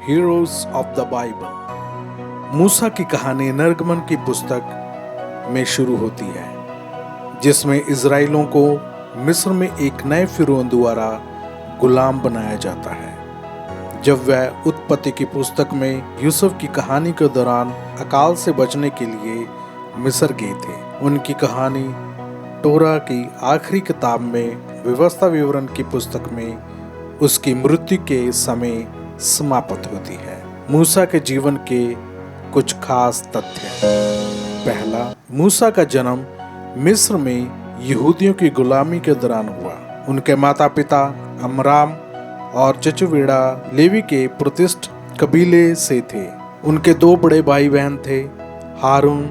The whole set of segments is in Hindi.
Heroes of the Bible. मूसा की कहानी निर्गमन की पुस्तक में शुरू होती है, जिसमें इज़राइलों को मिस्र में एक नए फिरौन द्वारा गुलाम बनाया जाता है। जब वह उत्पत्ति की पुस्तक में यूसुफ की कहानी के दौरान अकाल से बचने के लिए मिस्र गए थे। उनकी कहानी टोरा की आखिरी किताब में व्यवस्था विवरण की पुस्तक में उसकी मृत्यु के समय समाप्त होती है। मूसा के जीवन के कुछ खास तथ्य। पहला, मूसा का जन्म मिस्र में यहूदियों की गुलामी के दौरान हुआ। उनके माता पिता अमराम और जचवेड़ा लेवी के प्रतिष्ठ कबीले से थे। उनके दो बड़े भाई बहन थे, हारून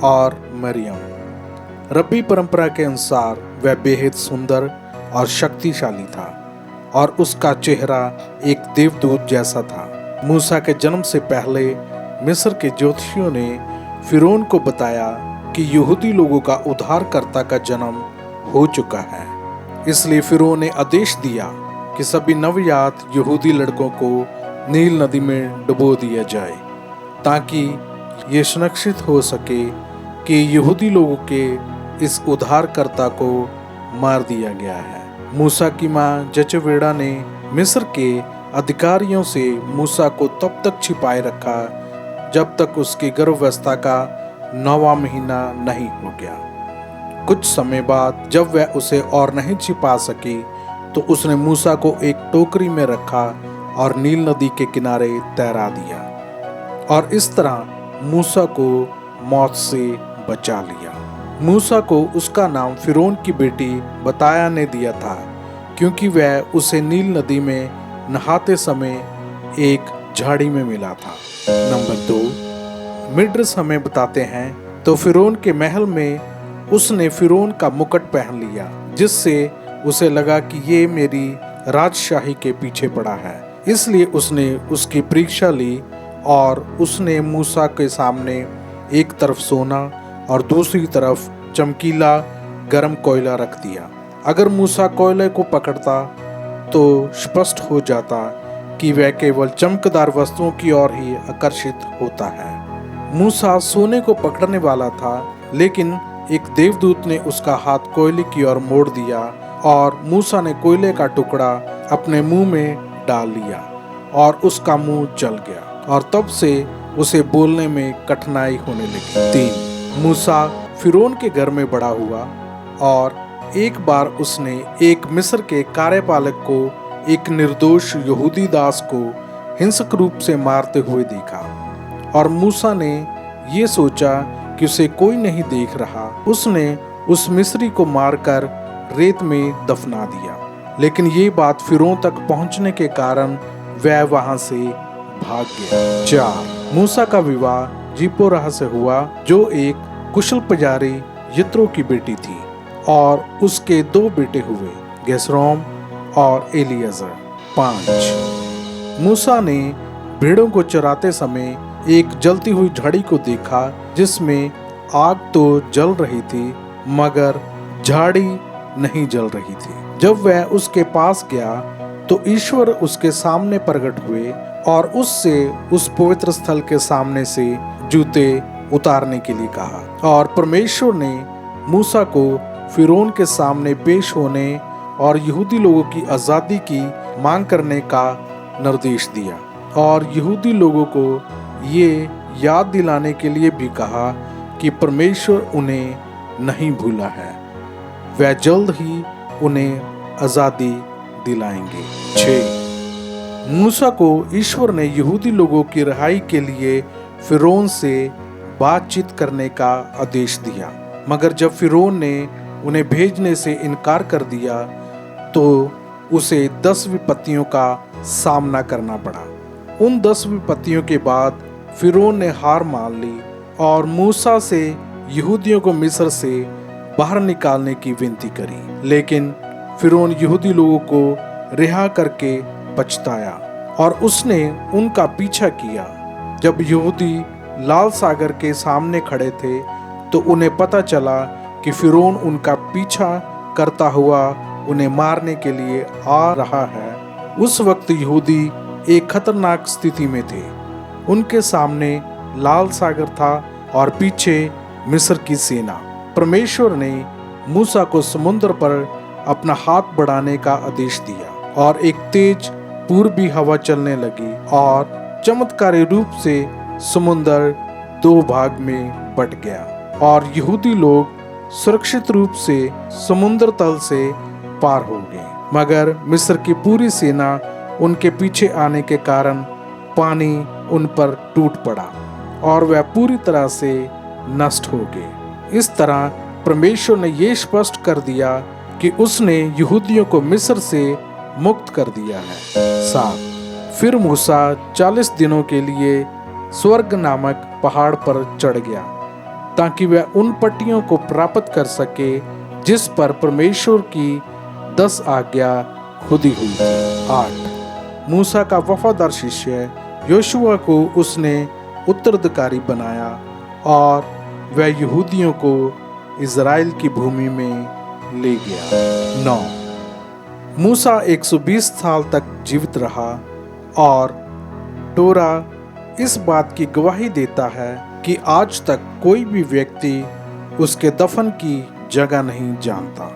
और मरियम। रब्बी परंपरा के अनुसार वह बेहद सुंदर और शक्तिशाली था और उसका चेहरा एक देवदूत जैसा था। मूसा के जन्म से पहले मिस्र के ज्योतिषियों ने फिरौन को बताया कि यहूदी लोगों का उद्धारकर्ता का जन्म हो चुका है। इसलिए फिरौन ने आदेश दिया कि सभी नवजात यहूदी लड़कों को नील नदी में डुबो दिया जाए, ताकि ये सुनिश्चित हो सके कि यहूदी लोगों के इस उद्धारकर्ता को मार दिया गया है। मूसा की मां जचवेड़ा ने मिस्र के अधिकारियों से मूसा को तब तक छिपाए रखा जब तक उसकी गर्भावस्था का 9वां महीना नहीं हो गया। कुछ समय बाद जब वह उसे और नहीं छिपा सकी तो उसने मूसा को एक टोकरी में रखा और नील नदी के किनारे तैरा दिया, और इस तरह मूसा को मौत से बचा लिया। मूसा को उसका नाम फिरौन की बेटी बताया ने दिया था, क्योंकि वह उसे नील नदी में नहाते समय एक झाड़ी में मिला था। नंबर 2, मिड्रस हमें बताते हैं तो फिरौन के महल में उसने फिरौन का मुकुट पहन लिया, जिससे उसे लगा कि ये मेरी राजशाही के पीछे पड़ा है। इसलिए उसने उसकी परीक्षा ली और उसने मूसा के सामने एक तरफ सोना और दूसरी तरफ चमकीला गर्म कोयला रख दिया। अगर मूसा कोयले को पकड़ता तो स्पष्ट हो जाता कि वह केवल चमकदार वस्तुओं की ओर ही आकर्षित होता है। मूसा सोने को पकड़ने वाला था, लेकिन एक देवदूत ने उसका हाथ कोयले की ओर मोड़ दिया और मूसा ने कोयले का टुकड़ा अपने मुंह में डाल लिया और उसका मुंह जल गया, और तब से उसे बोलने में कठिनाई होने लगी। 3, मूसा फिरौन के घर में बड़ा हुआ और एक बार उसने एक मिस्र के कार्यपालक को एक निर्दोष यहूदी दास को हिंसक रूप से मारते हुए देखा, और मूसा ने ये सोचा कि उसे कोई नहीं देख रहा। उसने उस मिस्री को मारकर रेत में दफना दिया, लेकिन ये बात फिरौन तक पहुंचने के कारण वह वहां से भाग गया। 4, मूसा का विवाह जिपोराह से हुआ, जो एक कुशल पुजारी यित्रो की बेटी थी, और उसके 2 बेटे हुए, गेशरोम और एलियाजर। 5, मूसा ने भेड़ों को चराते समय एक जलती हुई झाड़ी को देखा, जिसमें आग तो जल रही थी मगर झाड़ी नहीं जल रही थी। जब वह उसके पास गया तो ईश्वर उसके सामने प्रकट हुए और उससे उस पवित्र स्थल के सामने से जूते उतारने के लिए कहा, और परमेश्वर ने मूसा को फिरौन के सामने पेश होने और यहूदी लोगों की आज़ादी की मांग करने का निर्देश दिया, और यहूदी लोगों को ये याद दिलाने के लिए भी कहा कि परमेश्वर उन्हें नहीं भूला है, वह जल्द ही उन्हें आज़ादी दिलाएंगे। 6, मूसा को ईश्वर ने यहूदी लोगों की रिहाई के लिए फिरौन से बातचीत करने का आदेश दिया, मगर जब फिरौन ने उन्हें भेजने से इनकार कर दिया तो उसे 10 विपत्तियों का सामना करना पड़ा। उन 10 विपत्तियों के बाद फिरौन ने हार मान ली और मूसा से यहूदियों को मिस्र से बाहर निकालने की विनती करी, लेकिन फिरौन यहूदी लोगों को रिहा करके पछताया और उसने उनका पीछा किया। जब यहूदी लाल सागर के सामने खड़े थे तो उन्हें पता चला कि फिरौन उनका पीछा करता हुआ उन्हें मारने के लिए आ रहा है। उस वक्त यहूदी एक खतरनाक स्थिति में थे। उनके सामने लाल सागर था और पीछे मिस्र की सेना। परमेश्वर ने मूसा को समुद्र पर अपना हाथ बढ़ाने का आदेश दिया और एक तेज पूर्वी हवा चलने लगी और चमत्कारी रूप से समुद्र 2 भाग में बट गया और यहूदी लोग सुरक्षित रूप से समुद्र तल से पार हो गए। मगर मिस्र की पूरी सेना उनके पीछे आने के कारण पानी उन पर टूट पड़ा और वह पूरी तरह से नष्ट हो गए। इस तरह परमेश्वर ने ये स्पष्ट कर दिया कि उसने यहूदियों को मिस्र से मुक्त कर दिया है। 7 फिर मूसा 40 दिनों के लिए स्वर्ग नामक पहाड़ पर चढ़ गया ताकि वह उन पट्टियों को प्राप्त कर सके जिस पर परमेश्वर की 10 आज्ञा खुदी हुई थी। 8 मूसा का वफादार शिष्य योशुआ को उसने उत्तराधिकारी बनाया और वह यहूदियों को इज़राइल की भूमि में ले गया। 9 मूसा 120 साल तक जीवित रहा और टोरा इस बात की गवाही देता है कि आज तक कोई भी व्यक्ति उसके दफन की जगह नहीं जानता।